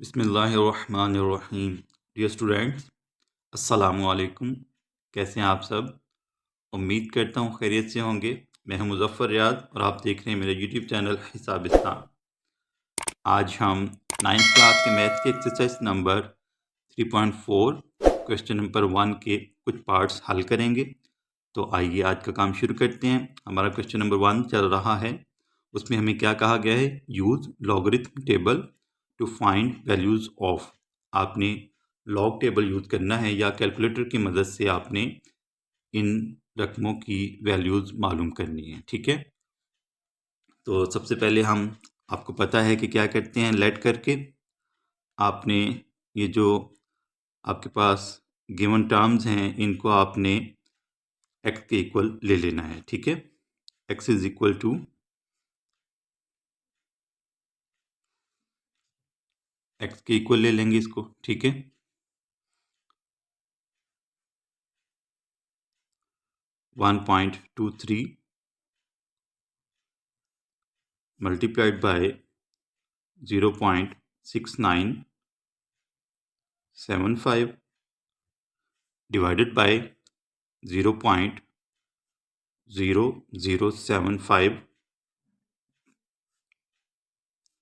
बिस्मिल्लाहिर्रहमानिर्रहीम। Dear students, अस्सलामुअलैकुम। कैसे हैं आप सब? उम्मीद करता हूँ खैरियत से होंगे। मैं हूं मुज़फ़्फ़र रियाद और आप देख रहे हैं मेरा यूट्यूब चैनल हिसाबिस्तान। आज हम 9th क्लास के मैथ्स के एक्सरसाइज नंबर 3.4 क्वेश्चन नंबर 1 के कुछ पार्ट्स हल करेंगे। तो आइए आज का काम शुरू करते हैं। हमारा क्वेश्चन नंबर 1 चल रहा है। उसमें हमें क्या कहा गया है? Use logarithm table to find values of. आपने लॉग टेबल यूज़ करना है या कैलकुलेटर की मदद से आपने इन रकमों की वैल्यूज़ मालूम करनी है। ठीक है, तो सबसे पहले हम आपको पता है कि क्या करते हैं, लेट करके आपने ये जो आपके पास गिवन टर्म्स हैं इनको आपने x के इक्वल ले लेना है। ठीक है, x is equal to x के इक्वल ले लेंगे इसको। ठीक है, 1.23 multiplied by 0.6975 divided by 0.0075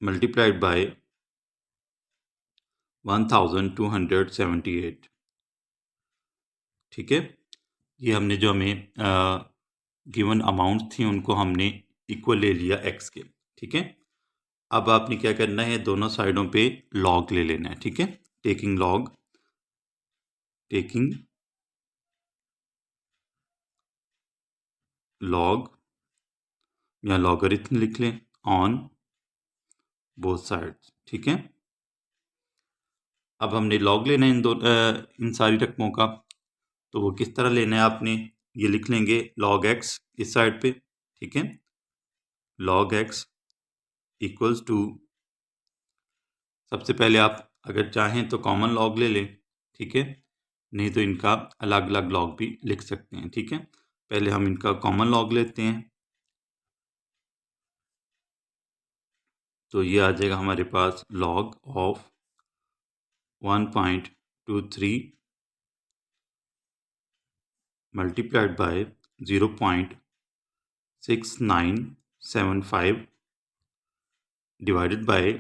multiplied by 1278। ठीक है, ये हमने जो हमें गिवन अमाउंट थी उनको हमने इक्वल ले लिया x के। ठीक है, अब आपने क्या करना है, दोनों साइडों पे लॉग ले लेना है। ठीक है, टेकिंग लॉग या लॉगरिथम लिख लें ऑन बोथ साइड्स। ठीक है, अब हमने लॉग लेना है इन सारी रकमों का। तो वो किस तरह लेना है, आपने ये लिख लेंगे लॉग x इस साइड पे। ठीक है, लॉग x इक्वल्स टू, सबसे पहले आप अगर चाहें तो कॉमन लॉग ले लें। ठीक है, नहीं तो इनका अलग अलग लॉग भी लिख सकते हैं। ठीक है, पहले हम इनका कॉमन लॉग लेते हैं। तो ये आ जाएगा हमारे पास log of 1.23 multiplied by 0.6975 divided by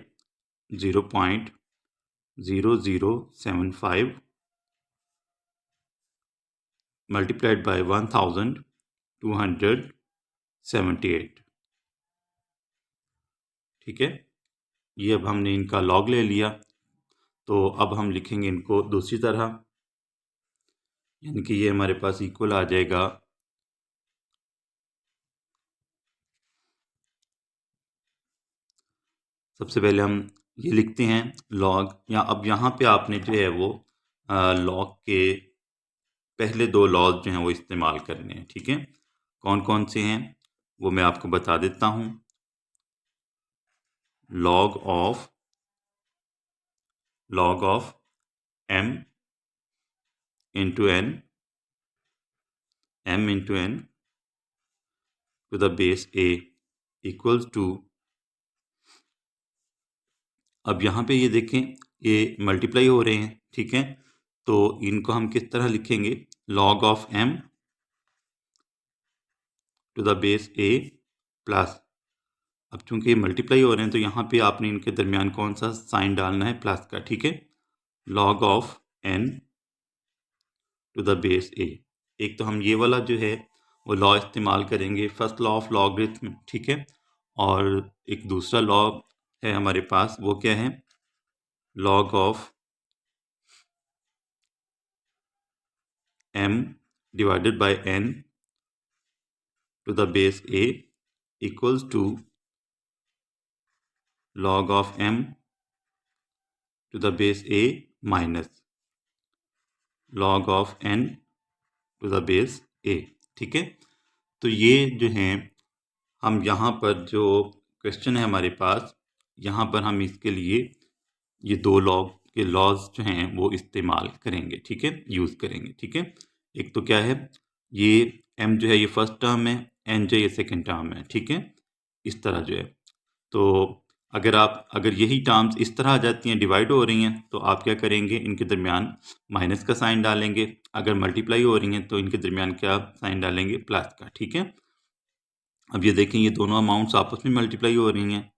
0.0075 multiplied by 1278। ठीक है, ये अब हमने इनका लॉग ले लिया। तो अब हम लिखेंगे इनको दूसरी तरह, यानी कि ये हमारे पास इक्वल आ जाएगा सबसे पहले हम ये लिखते हैं लॉग, या अब यहाँ पे आपने जो है वो लॉग के पहले दो लॉज जो हैं वो इस्तेमाल करने हैं। ठीक है, कौन कौन से हैं वो मैं आपको बता देता हूँ। Log of m into n to the base a equals to, अब यहाँ पे ये देखें ये मल्टीप्लाई हो रहे हैं। ठीक है, तो इनको हम किस तरह लिखेंगे, log of m to the base a plus, अब चूंकि मल्टीप्लाई हो रहे हैं तो यहाँ पे आपने इनके दरमियान कौन सा साइन डालना है, प्लस का। ठीक है, log of n to the base a। एक तो हम ये वाला जो है वो लॉ इस्तेमाल करेंगे, फर्स्ट लॉ ऑफ लॉगरिथम। ठीक है, और एक दूसरा लॉ है हमारे पास, वो क्या है, log of m divided by n to the base a equals to log of m to the base a minus log of n to the base a। ठीक है, तो ये जो हैं हम यहाँ पर जो क्वेश्चन है हमारे पास, यहाँ पर हम इसके लिए ये दो लॉग के लॉज जो हैं वो इस्तेमाल करेंगे। ठीक है, यूज़ करेंगे। ठीक है, एक तो क्या है, ये m जो है ये फर्स्ट टर्म है, n जो ये सेकेंड टर्म है। ठीक है, इस तरह जो है, तो अगर यही टर्म्स इस तरह आ जाती हैं, डिवाइड हो रही हैं, तो आप क्या करेंगे, इनके दरमियान माइनस का साइन डालेंगे। अगर मल्टीप्लाई हो रही हैं तो इनके दरमियान क्या साइन डालेंगे, प्लस का। ठीक है, अब ये देखें, ये दोनों अमाउंट्स आपस में मल्टीप्लाई हो रही हैं,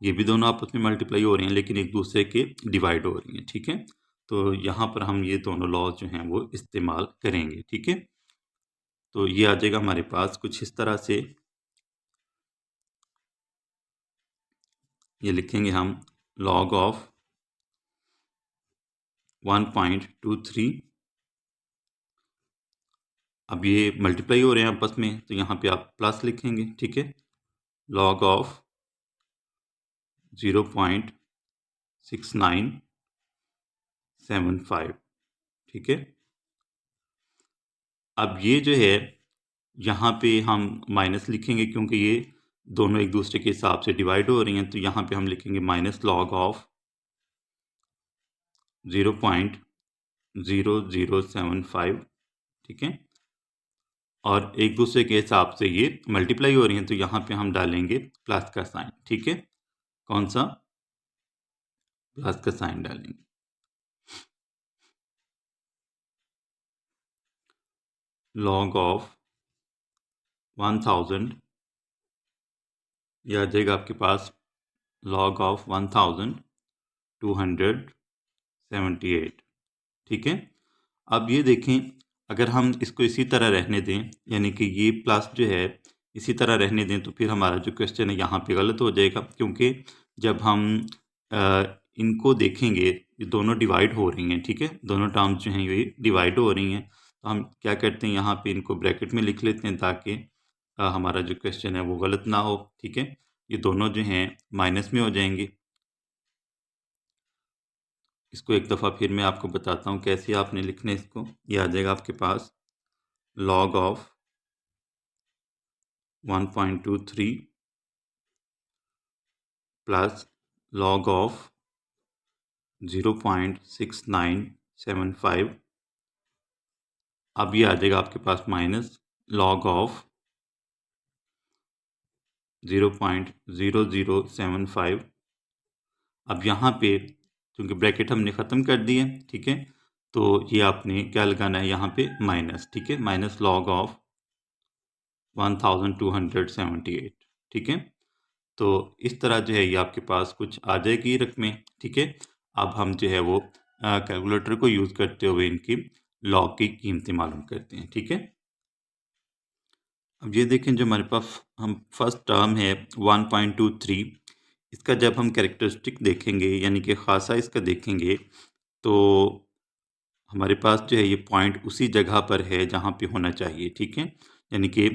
ये भी दोनों आपस में मल्टीप्लाई हो रही हैं, लेकिन एक दूसरे के डिवाइड हो रही हैं। ठीक है, तो यहाँ पर हम ये दोनों लॉज जो हैं वो इस्तेमाल करेंगे। ठीक है, तो ये आ जाएगा हमारे पास कुछ इस तरह से। ये लिखेंगे हम log ऑफ 1.23। अब ये मल्टीप्लाई हो रहे हैं आपस में, तो यहाँ पे आप प्लस लिखेंगे। ठीक है, log ऑफ 0.6975। ठीक है, अब ये जो है यहाँ पे हम माइनस लिखेंगे, क्योंकि ये दोनों एक दूसरे के हिसाब से डिवाइड हो रही हैं, तो यहाँ पे हम लिखेंगे माइनस log ऑफ 0.0075। ठीक है, और एक दूसरे के हिसाब से ये मल्टीप्लाई हो रही हैं, तो यहाँ पे हम डालेंगे प्लस का साइन। ठीक है, कौन सा, प्लस का साइन डालेंगे। log ऑफ 1000, यह आ जाएगा आपके पास log ऑफ 1278। ठीक है, अब ये देखें, अगर हम इसको इसी तरह रहने दें, यानी कि ये प्लस जो है इसी तरह रहने दें, तो फिर हमारा जो क्वेश्चन है यहाँ पे गलत हो जाएगा, क्योंकि जब हम इनको देखेंगे, ये दोनों डिवाइड हो रही हैं। ठीक है, दोनों टर्म्स जो हैं ये डिवाइड हो रही हैं, तो हम क्या करते हैं, यहाँ पे इनको ब्रैकेट में लिख लेते हैं, ताकि हमारा जो क्वेश्चन है वो गलत ना हो। ठीक है, ये दोनों जो हैं माइनस में हो जाएंगे। इसको एक दफ़ा फिर मैं आपको बताता हूँ कैसे आपने लिखना है इसको। ये आ जाएगा आपके पास log of 1.23 plus log of 0.6975। अब ये आ जाएगा आपके पास माइनस log ऑफ 0.0075। अब यहाँ पे क्योंकि ब्रैकेट हमने ख़त्म कर दिए, ठीक है, तो ये आपने क्या लगाना है यहाँ पे, माइनस। ठीक है, माइनस log ऑफ 1278। ठीक है, तो इस तरह जो है ये आपके पास कुछ आ जाएगी रकमें। ठीक है, अब हम जो है वो कैलकुलेटर को यूज़ करते हुए इनकी लॉग की कीमतें मालूम करते हैं। ठीक है, अब ये देखें, जो हमारे पास हम फर्स्ट टर्म है 1.23, इसका जब हम कैरेक्टरिस्टिक देखेंगे, यानी कि खासा इसका देखेंगे, तो हमारे पास जो है ये पॉइंट उसी जगह पर है जहाँ पे होना चाहिए। ठीक है, यानी कि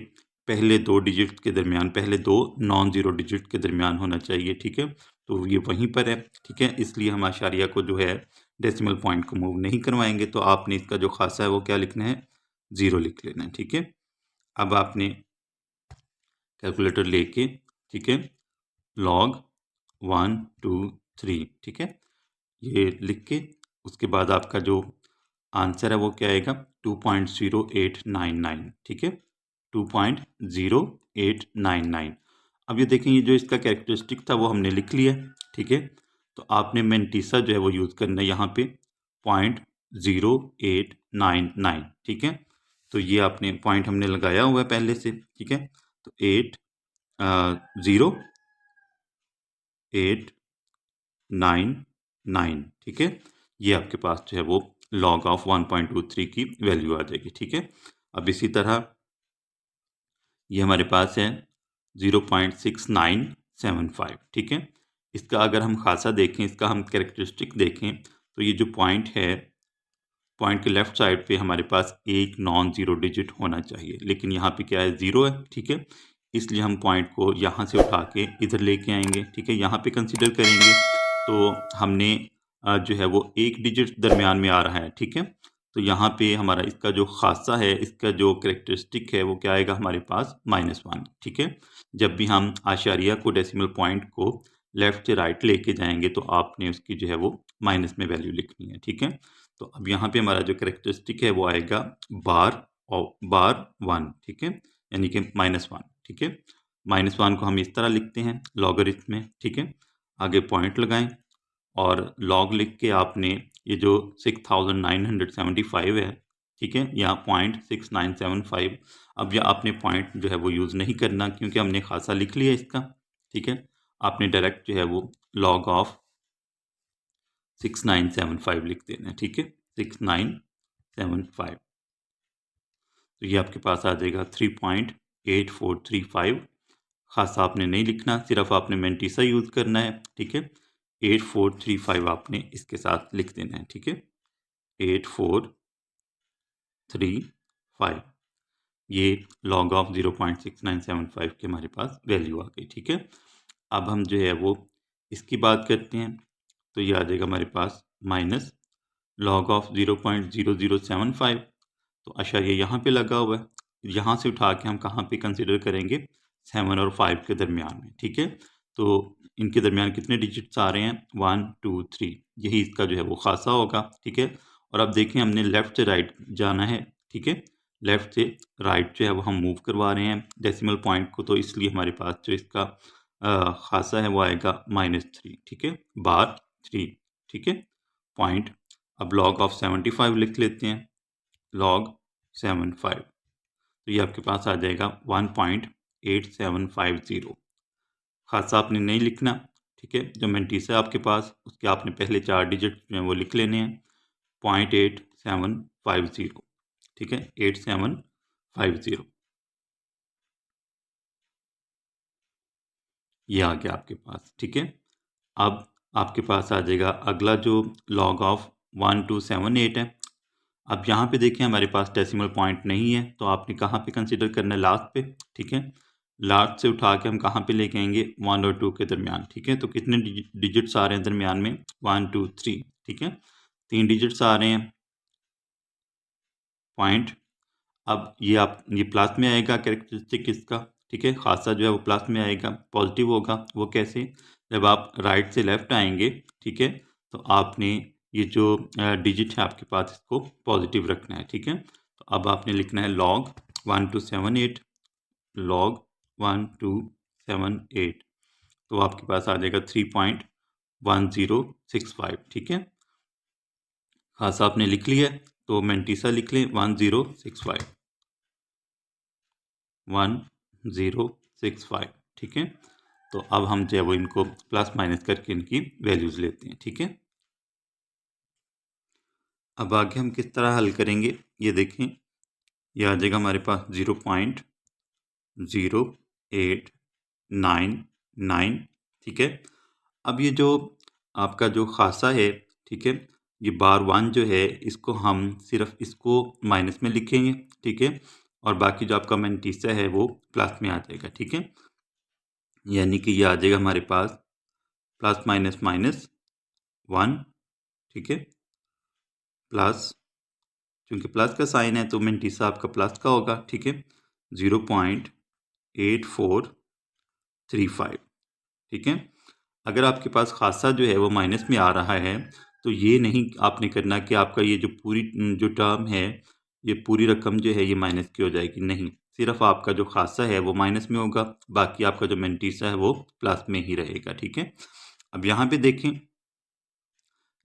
पहले दो डिजिट के दरमियान, पहले दो नॉन ज़ीरो डिजिट के दरमियान होना चाहिए। ठीक है, तो ये वहीं पर है। ठीक है, इसलिए हम आशारिया को जो है डेसिमल पॉइंट को मूव नहीं करवाएंगे, तो आपने इसका जो खासा है वो क्या लिखना है, 0 लिख लेना है। ठीक है, अब आपने कैलकुलेटर लेके, ठीक है, log 1 2 3, ठीक है, ये लिख के उसके बाद आपका जो आंसर है वो क्या आएगा, 2.0899। ठीक है, 2.0899। अब ये देखें, ये जो इसका कैरेक्टरिस्टिक था वो हमने लिख लिया। ठीक है, तो आपने मेंटीसा जो है वो यूज़ करना है यहाँ पे 0.0899। ठीक है, तो ये आपने पॉइंट हमने लगाया हुआ है पहले से। ठीक है, तो 0.899। ठीक है, ये आपके पास जो है वो log ऑफ 1.23 की वैल्यू आ जाएगी। ठीक है, अब इसी तरह ये हमारे पास है 0.6975। ठीक है, इसका अगर हम खासा देखें, इसका हम कैरेक्टरिस्टिक देखें, तो ये जो पॉइंट है, पॉइंट के लेफ्ट साइड पे हमारे पास एक नॉन ज़ीरो डिजिट होना चाहिए, लेकिन यहाँ पे क्या है, 0 है। ठीक है, इसलिए हम पॉइंट को यहाँ से उठा के इधर लेके आएंगे। ठीक है, यहाँ पे कंसीडर करेंगे, तो हमने जो है वो एक डिजिट दरमियान में आ रहा है। ठीक है, तो यहाँ पे हमारा इसका जो खासा है, इसका जो करेक्टरिस्टिक है वो क्या आएगा हमारे पास, -1। ठीक है, जब भी हम आशारिया को, डेसिमल पॉइंट को लेफ़्ट से राइट लेके जाएंगे, तो आपने उसकी जो है वो माइनस में वैल्यू लिखनी है। ठीक है, तो अब यहाँ पे हमारा जो करेक्टरिस्टिक है वो आएगा बार और बार 1। ठीक है, यानी कि -1। ठीक है, -1 को हम इस तरह लिखते हैं लॉगरिथम में। ठीक है, आगे पॉइंट लगाएं और लॉग लिख के आपने ये जो 6975 है, ठीक है, यहाँ 0.6975, अब यह आपने पॉइंट जो है वो यूज़ नहीं करना क्योंकि हमने खासा लिख लिया इसका, ठीक है। आपने डायरेक्ट जो है वो लॉग ऑफ 6975 लिख देना है, ठीक है, 6975। तो ये आपके पास आ जाएगा 3.8435। खासा आपने नहीं लिखना, सिर्फ आपने मेंटीसा यूज़ करना है, ठीक है। 8435 आपने इसके साथ लिख देना है, ठीक है, 8435। ये log ऑफ 0.6975 की हमारे पास वैल्यू आ गई, ठीक है। अब हम जो है वो इसकी बात करते हैं, तो ये आ जाएगा हमारे पास माइनस log ऑफ 0.0075। तो अच्छा ये यहाँ पे लगा हुआ है, यहाँ से उठा के हम कहाँ पे कंसिडर करेंगे, 7 और 5 के दरमियान में, ठीक है। तो इनके दरमियान कितने डिजिट्स आ रहे हैं, 1 2 3, यही इसका जो है वो खासा होगा, ठीक है। और अब देखें हमने लेफ़्ट से राइट जाना है, ठीक है, लेफ़्ट से राइट जो है वो हम मूव करवा रहे हैं डेसिमल पॉइंट को, तो इसलिए हमारे पास जो इसका खासा है वो आएगा -3, ठीक है, बार 3, ठीक है, पॉइंट। अब log ऑफ 75 लिख लेते हैं, log 75, तो ये आपके पास आ जाएगा 1.8750। खासा आपने नहीं लिखना, ठीक है। जो मेंटीसा है आपके पास उसके आपने पहले 4 डिजिट जो हैं वो लिख लेने हैं, 0.8750, ठीक है, 8750। ये आ गया आपके पास, ठीक है। अब आपके पास आ जाएगा अगला जो log ऑफ 1278 है। अब यहाँ पे देखिए हमारे पास डेसिमल पॉइंट नहीं है, तो आपने कहाँ पे कंसिडर करना है, लास्ट पे, ठीक है। लास्ट से उठा के हम कहाँ पे लेके आएंगे, 1 और 2 के दरमियान, ठीक है। तो कितने डिजिट्स आ रहे हैं दरमियान में, 1 2 3, ठीक है, 3 डिजिट्स आ रहे हैं पॉइंट। अब ये प्लस में आएगा कैरेक्टरिस्टिक इसका, ठीक है, खासा जो है वो प्लस में आएगा, पॉजिटिव होगा। वो कैसे, जब आप राइट से लेफ्ट आएंगे, ठीक है, तो आपने ये जो डिजिट है आपके पास इसको पॉजिटिव रखना है, ठीक है। तो अब आपने लिखना है log 1278, log 1278, तो आपके पास आ जाएगा 3.1065, ठीक है। खासा आपने लिख लिया, तो मेंटीसा लिख लें 1065, 1065, ठीक है। तो अब हम जो है वो इनको प्लस माइनस करके इनकी वैल्यूज़ लेते हैं, ठीक है। अब आगे हम किस तरह हल करेंगे, ये देखें, ये आ जाएगा हमारे पास 0.0899, ठीक है। अब ये जो आपका जो खासा है, ठीक है, ये बार 1 जो है इसको हम सिर्फ इसको माइनस में लिखेंगे, ठीक है, और बाकी जो आपका मेंटीसा है वो प्लस में आ जाएगा, ठीक है। यानी कि ये आ जाएगा हमारे पास प्लस माइनस माइनस 1, ठीक है, प्लस, क्योंकि प्लस का साइन है तो मेंटीसा आपका प्लस का होगा, ठीक है, 0.8435, ठीक है। अगर आपके पास खासा जो है वो माइनस में आ रहा है, तो ये नहीं आपने करना कि आपका ये जो पूरी जो टर्म है, ये पूरी रकम जो है ये माइनस की हो जाएगी, नहीं, सिर्फ आपका जो खासा है वो माइनस में होगा, बाकी आपका जो मेंटीसा है वो प्लस में ही रहेगा, ठीक है। अब यहाँ पे देखें,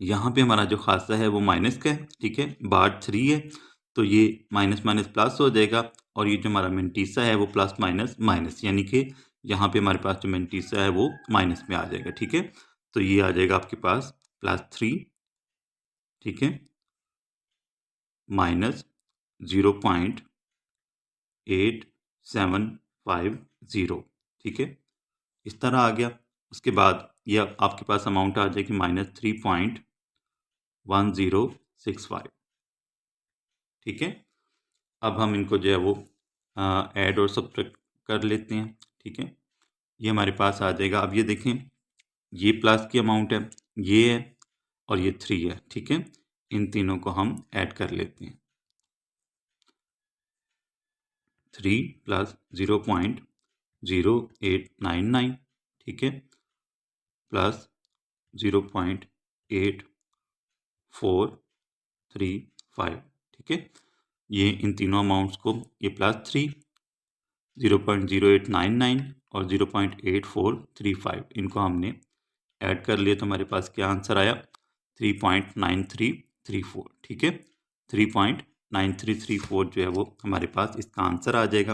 यहाँ पे हमारा जो खासा है वो माइनस का है, ठीक है, बार 3 है, तो ये माइनस माइनस प्लस हो जाएगा, और ये जो हमारा मेंटीसा है वो प्लस माइनस माइनस, यानी कि यहाँ पे हमारे पास जो मेंटीसा है वो माइनस में आ जाएगा, ठीक है। तो ये आ जाएगा आपके पास +3, ठीक है, माइनस 0.8750, ठीक है, इस तरह आ गया। उसके बाद ये आपके पास अमाउंट आ जाएगी -3.1065, ठीक है। अब हम इनको जो है वो ऐड और सब्ट्रैक्ट कर लेते हैं, ठीक है। ये हमारे पास आ जाएगा। अब ये देखें, ये प्लस की अमाउंट है, ये है और ये 3 है, ठीक है। इन तीनों को हम ऐड कर लेते हैं, 3 + 0.0899, ठीक है, प्लस 0.8435, ठीक है। ये इन तीनों अमाउंट्स को, ये +3, 0.0899 और 0.8435, इनको हमने ऐड कर लिए तो हमारे पास क्या आंसर आया, 3.9334। ठीक है, 3.9334 जो है वो हमारे पास इसका आंसर आ जाएगा,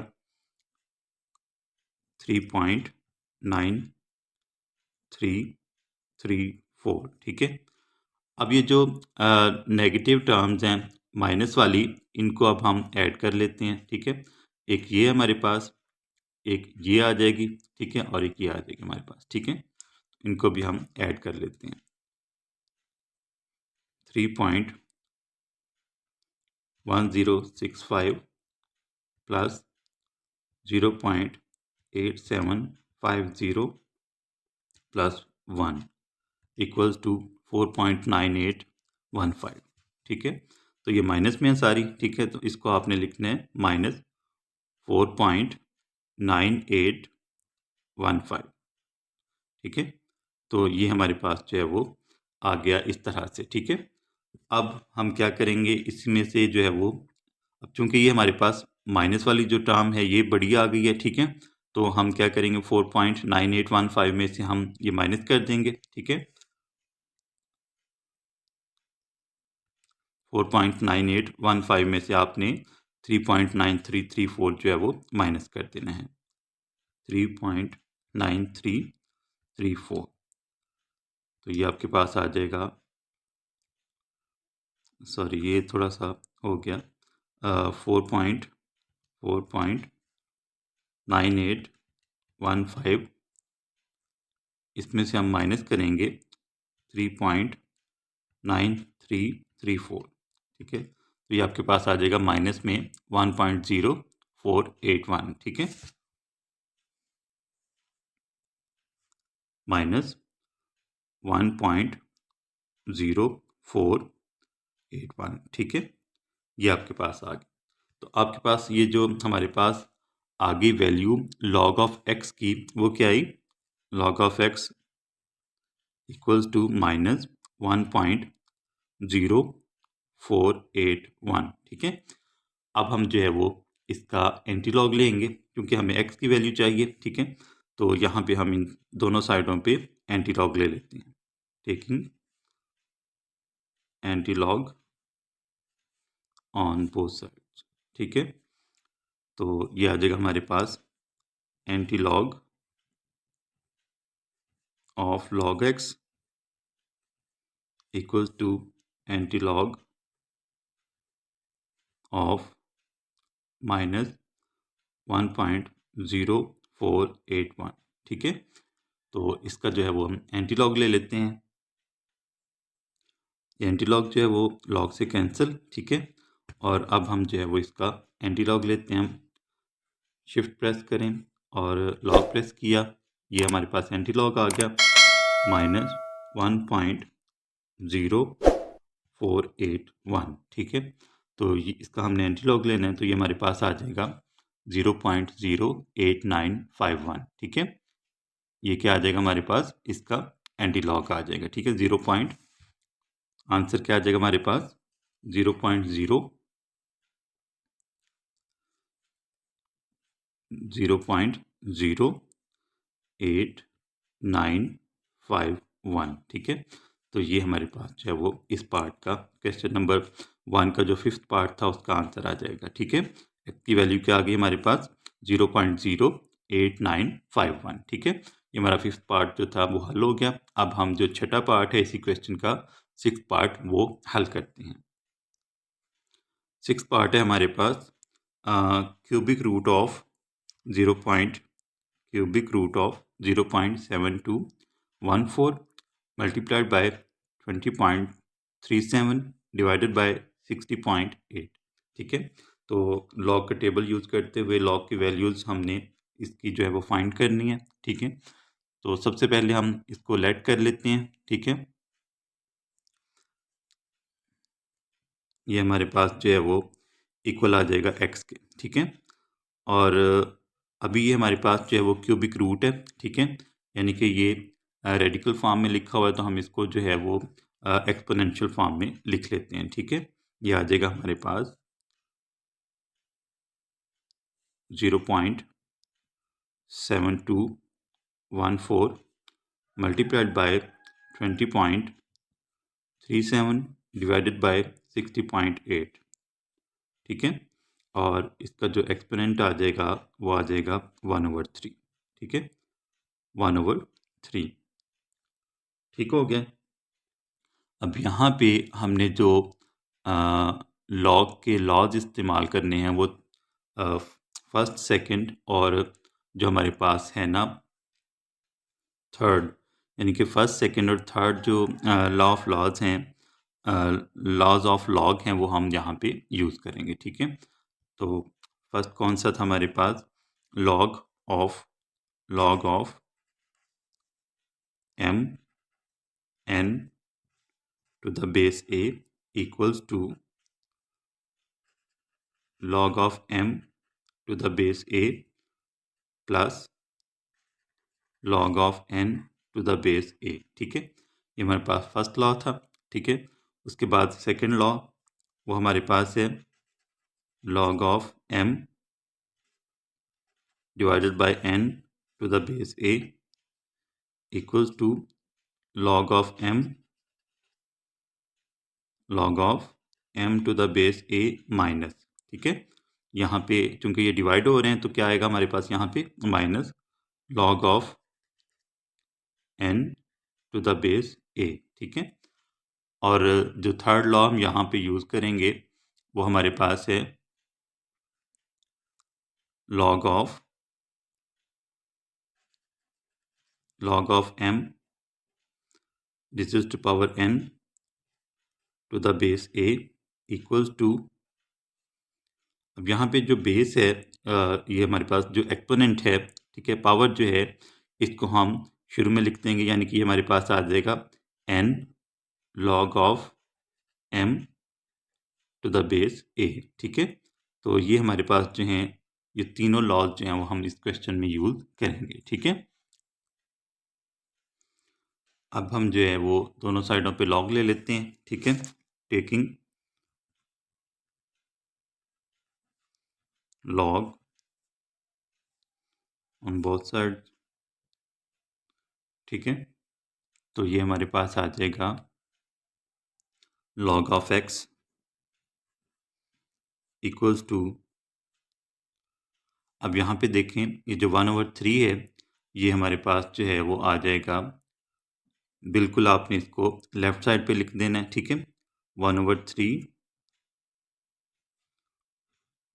3.9334। ठीक है, अब ये जो नेगेटिव टर्म्स हैं माइनस वाली, इनको अब हम ऐड कर लेते हैं। ठीक है, एक ये हमारे पास, एक ये आ जाएगी। ठीक है, और एक ये आ जाएगी हमारे पास। ठीक है, इनको भी हम ऐड कर लेते हैं। 3.1065 प्लस 0.8750 प्लस 1 इक्वल्स टू 4.9815। ठीक है, तो ये माइनस में है सारी। ठीक है, तो इसको आपने लिखना है -4.9815। ठीक है, तो ये हमारे पास जो है वो आ गया इस तरह से। ठीक है, अब हम क्या करेंगे, इसमें से जो है वो, अब चूंकि ये हमारे पास माइनस वाली जो टर्म है ये बड़ी आ गई है। ठीक है, तो हम क्या करेंगे, 4.9815 में से हम ये माइनस कर देंगे। ठीक है, 4.9815 में से आपने 3.9334 जो है वो माइनस कर देना है, 3.9334। तो ये आपके पास आ जाएगा, सॉरी ये थोड़ा सा हो गया, 4.9815, इसमें से हम माइनस करेंगे 3.9334। ठीक है, तो ये आपके पास आ जाएगा माइनस में 1.0481। ठीक है, माइनस 1.0481। ठीक है, ये आपके पास आ गया। तो आपके पास ये जो हमारे पास आगे वैल्यू log ऑफ x की, वो क्या आई, log of x equals to -1.0481। ठीक है, अब हम जो है वो इसका एंटी लॉग लेंगे, क्योंकि हमें x की वैल्यू चाहिए। ठीक है, तो यहाँ पे हम इन दोनों साइडों पे एंटी लॉग ले लेते हैं, taking anti log on both sides. ठीक है, तो ये आ जाएगा हमारे पास anti log of log x equals to anti log of -1.0481। ठीक है, तो इसका जो है वो हम एंटी लॉग ले लेते हैं। ये एंटी लॉग जो है वो लॉग से कैंसिल। ठीक है, और अब हम जो है वो इसका एंटी लॉग लेते हैं। हम शिफ्ट प्रेस करें और लॉग प्रेस किया, ये हमारे पास एंटी लॉग आ गया -1.0481। ठीक है, तो ये इसका हमने एंटी लॉग लेना है, तो ये हमारे पास आ जाएगा 0.08951। ठीक है, ये क्या आ जाएगा हमारे पास, इसका एंटी लॉग आ जाएगा। ठीक है, आंसर क्या आ जाएगा हमारे पास, 0.0891। ठीक है, तो ये हमारे पास जो है वो इस पार्ट का, क्वेश्चन नंबर 1 का जो 5th पार्ट था उसका आंसर आ जाएगा। ठीक है, x की वैल्यू क्या आ गई हमारे पास, 0.08951। ठीक है, ये हमारा 5th पार्ट जो था वो हल हो गया। अब हम जो छठा पार्ट है इसी क्वेश्चन का, 6th पार्ट, वो हल करते हैं। 6th पार्ट है हमारे पास cubic root of 0.7214 multiplied by 20.37 divided by 60.8। ठीक है, तो लॉग का टेबल यूज़ करते हुए लॉग की वैल्यूज़ हमने इसकी जो है वो फाइंड करनी है। ठीक है, तो सबसे पहले हम इसको लेट कर लेते हैं। ठीक है, ये हमारे पास जो है वो इक्वल आ जाएगा x के। ठीक है, और अभी ये हमारे पास जो है वो क्यूबिक रूट है। ठीक है, यानी कि ये रेडिकल फॉर्म में लिखा हुआ है, तो हम इसको जो है वो एक्सपोनेंशियल फॉर्म में लिख लेते हैं। ठीक है, ये आ जाएगा हमारे पास 0.7214 मल्टीप्लाइड बाय 20.37 डिवाइडेड बाय 60.8, ठीक है। और इसका जो एक्सपोनेंट आ जाएगा वो आ जाएगा 1/3, ठीक है, 1/3, ठीक हो गया। अब यहाँ पे हमने जो लॉग के लॉज इस्तेमाल करने हैं वो फर्स्ट, सेकंड और जो हमारे पास है ना थर्ड, यानी कि फर्स्ट, सेकंड और थर्ड जो लॉ ऑफ लॉज हैं, लॉज ऑफ लॉग हैं, वो हम यहाँ पे यूज़ करेंगे, ठीक है। तो फर्स्ट कौन सा था हमारे पास, log of m n to the base a equals to log of m to the base a plus log of n to the base a, ठीक है। ये हमारे पास फर्स्ट लॉ था, ठीक है। उसके बाद सेकंड लॉ वो हमारे पास है log of m divided by n to the base a equals to log of m to the base a minus, ठीक है। यहाँ पे चूंकि ये डिवाइड हो रहे हैं तो क्या आएगा हमारे पास यहाँ पे minus log of n to the base a, ठीक है। और जो थर्ड लॉ हम यहाँ पे यूज़ करेंगे वो हमारे पास है log of m reduced to power n to the base a equals to, अब यहाँ पे जो बेस है ये हमारे पास जो एक्सपोनेंट है, ठीक है, पावर जो है इसको हम शुरू में लिख देंगे, यानी कि हमारे पास आ जाएगा n log of m to the base a, ठीक है। तो ये हमारे पास जो हैं ये तीनों लॉज जो हैं वो हम इस क्वेश्चन में यूज़ करेंगे, ठीक है। अब हम जो है वो दोनों साइडों पे लॉग ले लेते हैं, ठीक है, taking log on both side, ठीक है। तो ये हमारे पास आ जाएगा log of x equals to, अब यहाँ पे देखें ये जो 1/3 है ये हमारे पास जो है वो आ जाएगा, बिल्कुल आपने इसको लेफ्ट साइड पे लिख देना है, ठीक है। 1/3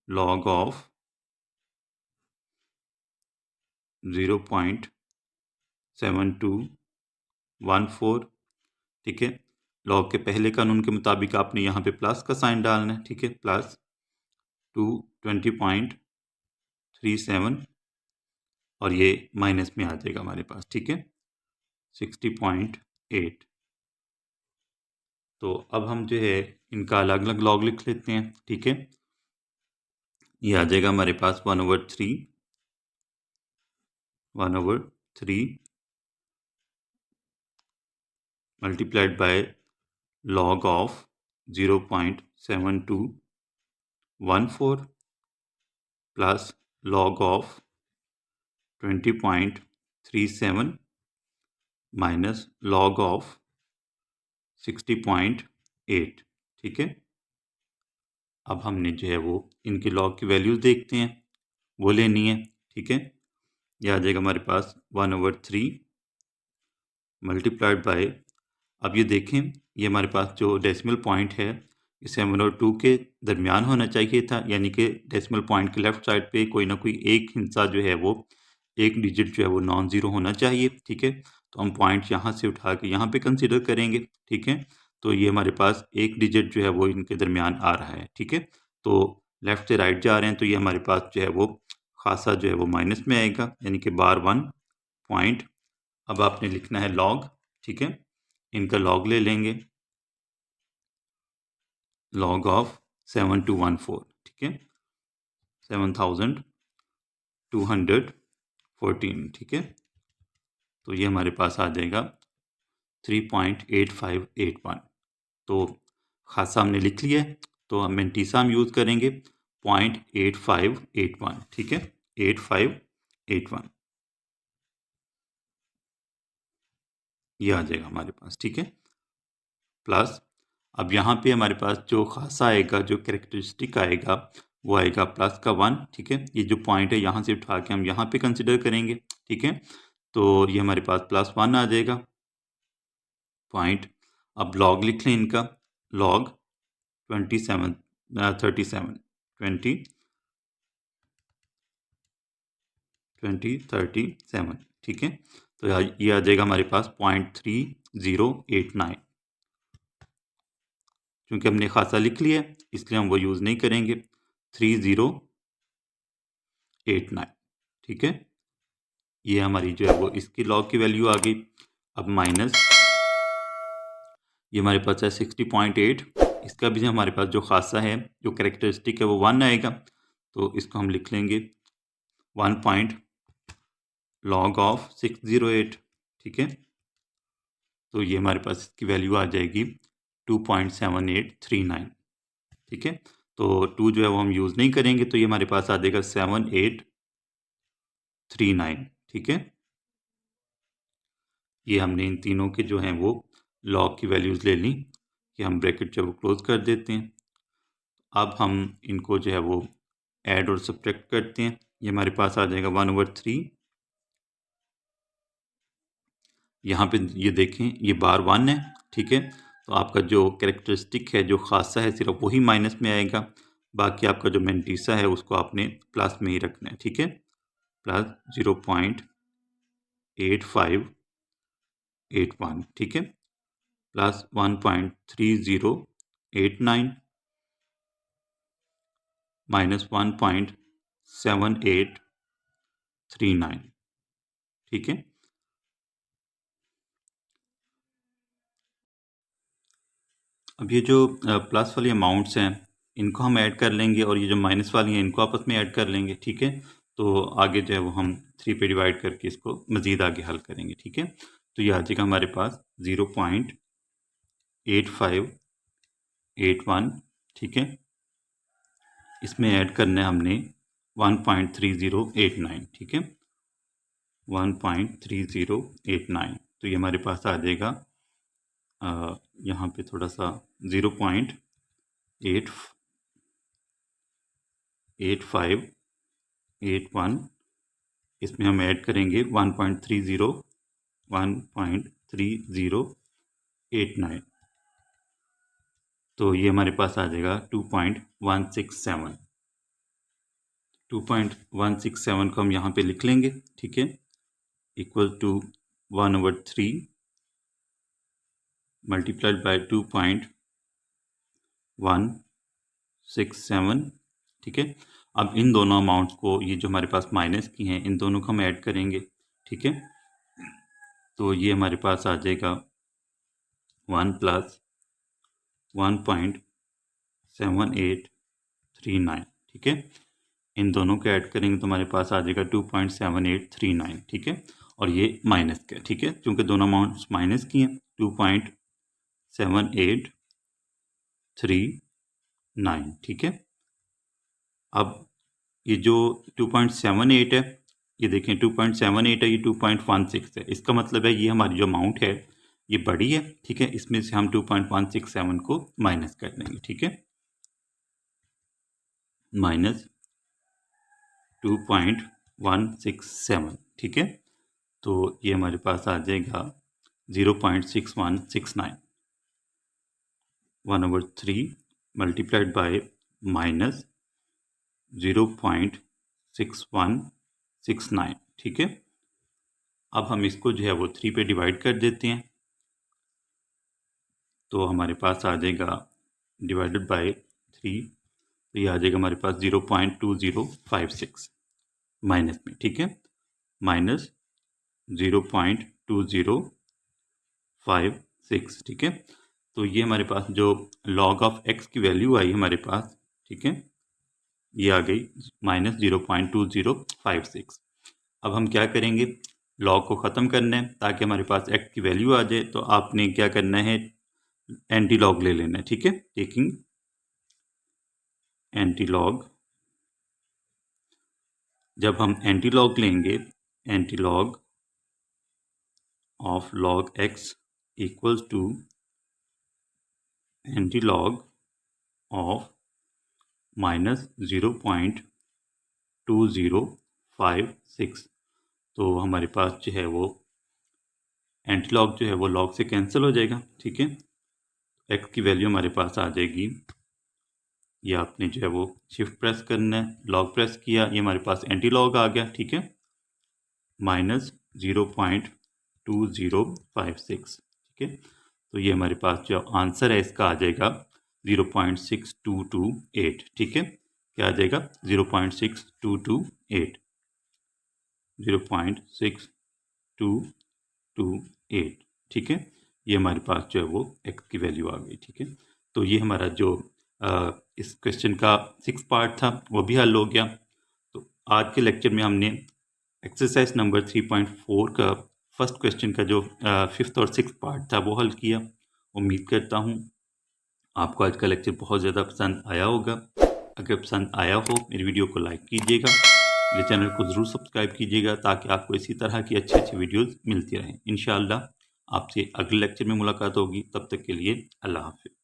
log of 0.7214, ठीक है। लॉग के पहले कानून के मुताबिक आपने यहाँ पे प्लस का साइन डालना है, ठीक है, प्लस 20.37 और ये माइनस में आ जाएगा हमारे पास, ठीक है, 60.8। तो अब हम जो है इनका अलग अलग लॉग लिख लेते हैं, ठीक है। ये आ जाएगा हमारे पास 1/3 multiplied by log of 0.7214 plus log of 20.37 minus log of 60.8, ठीक है। अब हमने जो है वो इनके लॉग की वैल्यूज़ देखते हैं, वो लेनी है, ठीक है। यह आ जाएगा हमारे पास 1/3 मल्टीप्लाइड बाय, अब ये देखें ये हमारे पास जो डेसिमल पॉइंट है ये 7 और 2 के दरमियान होना चाहिए था, यानी कि डेसिमल पॉइंट के लेफ्ट साइड पे कोई ना कोई एक हिस्सा जो है वो एक डिजिट जो है वो नॉन ज़ीरो होना चाहिए, ठीक है। तो हम पॉइंट यहाँ से उठा के यहाँ पे कंसिडर करेंगे, ठीक है। तो ये हमारे पास एक डिजिट जो है वो इनके दरमियान आ रहा है, ठीक है। तो लेफ़्ट से राइट जा रहे हैं तो ये हमारे पास जो है वो खासा जो है वो माइनस में आएगा, यानी कि बार 1 पॉइंट। अब आपने लिखना है लॉग, ठीक है, इनका लॉग ले लेंगे, log of 7214, ठीक है, 7214, ठीक है। तो ये हमारे पास आ जाएगा 3.8581। तो खासा हमने लिख लिया है, तो हम मेंटीसा हम यूज़ करेंगे 0.8581, ठीक है, 8581। ये आ जाएगा हमारे पास, ठीक है। प्लस अब यहाँ पे हमारे पास जो खासा आएगा, जो कैरेक्टरिस्टिक आएगा, वो आएगा प्लस का 1, ठीक है। ये जो पॉइंट है यहाँ से उठा के हम यहाँ पे कंसिडर करेंगे, ठीक है। तो ये हमारे पास +1 आ जाएगा पॉइंट। अब लॉग लिख लें इनका, लॉग 27 37, ठीक है। तो ये आ जाएगा हमारे पास 0.3089। क्योंकि हमने खासा लिख लिया है इसलिए हम वो यूज़ नहीं करेंगे, 3089, ठीक है। ये हमारी जो है वो इसकी लॉग की वैल्यू आ गई। अब माइनस ये हमारे पास है 60.8, इसका भी हमारे पास जो खासा है, जो कैरेक्टरिस्टिक है, वो 1 आएगा। तो इसको हम लिख लेंगे 1 पॉइंट लॉग ऑफ 608, ठीक है। तो ये हमारे पास इसकी वैल्यू आ जाएगी 2.7839, ठीक है। तो 2 जो है वो हम यूज़ नहीं करेंगे, तो ये हमारे पास आ जाएगा 7839, ठीक है। ये हमने इन तीनों के जो हैं वो लॉग की वैल्यूज़ ले ली कि हम ब्रैकेट जो है वो क्लोज कर देते हैं। अब हम इनको जो है वो ऐड और सब्ट्रैक्ट करते हैं। ये हमारे पास आ जाएगा 1/3। यहाँ पे ये देखें, ये बार 1 है, ठीक है। तो आपका जो कैरेक्टरिस्टिक है, जो खासा है, सिर्फ वही माइनस में आएगा। बाकी आपका जो मेंटीसा है उसको आपने प्लस में ही रखना है, ठीक है। प्लस 0.8581, ठीक है। प्लस 1.3089 माइनस 1.7839, ठीक है। अब ये जो प्लस वाली अमाउंट्स हैं इनको हम ऐड कर लेंगे, और ये जो माइनस वाली हैं इनको आपस में ऐड कर लेंगे, ठीक है। तो आगे जो है वो हम 3 पे डिवाइड करके इसको मज़ीद आगे हल करेंगे, ठीक है। तो ये आ जाएगा हमारे पास 0.8581, ठीक है। इसमें ऐड करना है हमने 1.3089, ठीक है। 1.3089, तो ये हमारे पास आ जाएगा यहाँ पे थोड़ा सा 0.8581, इसमें हम ऐड करेंगे 1.3089, तो ये हमारे पास आ जाएगा 2.167। 2.167 को हम यहाँ पे लिख लेंगे, ठीक है, इक्वल टू 1/3 मल्टीप्लाइड बाय 2.167, ठीक है। अब इन दोनों अमाउंट्स को, ये जो हमारे पास माइनस की हैं, इन दोनों को हम ऐड करेंगे, ठीक है। तो ये हमारे पास आ जाएगा 1 + 1.7839, ठीक है। इन दोनों को ऐड करेंगे तो हमारे पास आ जाएगा 2.7839, ठीक है। और ये माइनस का, ठीक है, क्योंकि दोनों अमाउंट्स माइनस की हैं। 2.7839, ठीक है। अब ये जो 2.78 है, ये देखें 2.78 है, ये 2.16 है। इसका मतलब है ये हमारी जो अमाउंट है ये बड़ी है, ठीक है। इसमें से हम 2.167 को माइनस कर देंगे, ठीक है। माइनस 2.167, ठीक है। तो ये हमारे पास आ जाएगा 0.6169, 1/3 मल्टीप्लाइड बाय माइनस 0.6169, ठीक है। अब हम इसको जो है वो 3 पे डिवाइड कर देते हैं, तो हमारे पास आ जाएगा डिवाइडेड बाय 3, तो ये आ जाएगा हमारे पास 0.2056 माइनस में, ठीक है, माइनस 0.2056, ठीक है। तो ये हमारे पास जो log ऑफ x की वैल्यू आई हमारे पास, ठीक है, ये आ गई माइनस 0.2056। अब हम क्या करेंगे, log को ख़त्म करना है ताकि हमारे पास x की वैल्यू आ जाए। तो आपने क्या करना है, एंटी लॉग ले लेना है, ठीक है। टेकिंग एंटी लॉग, जब हम एंटी लॉग लेंगे, anti log of log x equals to antilog of minus 0.2056। तो हमारे पास जो है वो एंटीलॉग जो है वो लॉग से कैंसिल हो जाएगा, ठीक है। एक्स की वैल्यू हमारे पास आ जाएगी, ये आपने जो है वो शिफ्ट प्रेस करना है, लॉग प्रेस किया, ये हमारे पास एंटीलॉग आ गया, ठीक है, माइनस 0.2056, ठीक है। तो ये हमारे पास जो आंसर है इसका आ जाएगा 0.6228, ठीक है। क्या आ जाएगा? 0.6228, 0.6228, ठीक है। ये हमारे पास जो है वो एक्स की वैल्यू आ गई, ठीक है। तो ये हमारा जो इस क्वेश्चन का 6 पार्ट था वो भी हल हो गया। तो आज के लेक्चर में हमने एक्सरसाइज नंबर 3.4 का फर्स्ट क्वेश्चन का जो 5th और 6th पार्ट था वो हल किया। उम्मीद करता हूँ आपको आज का लेक्चर बहुत ज़्यादा पसंद आया होगा। अगर पसंद आया हो मेरी वीडियो को लाइक कीजिएगा, मेरे चैनल को ज़रूर सब्सक्राइब कीजिएगा ताकि आपको इसी तरह की अच्छी अच्छी वीडियोज़ मिलती रहें। इंशाअल्लाह आपसे अगले लेक्चर में मुलाकात होगी, तब तक के लिए अल्लाह हाफ़िज़।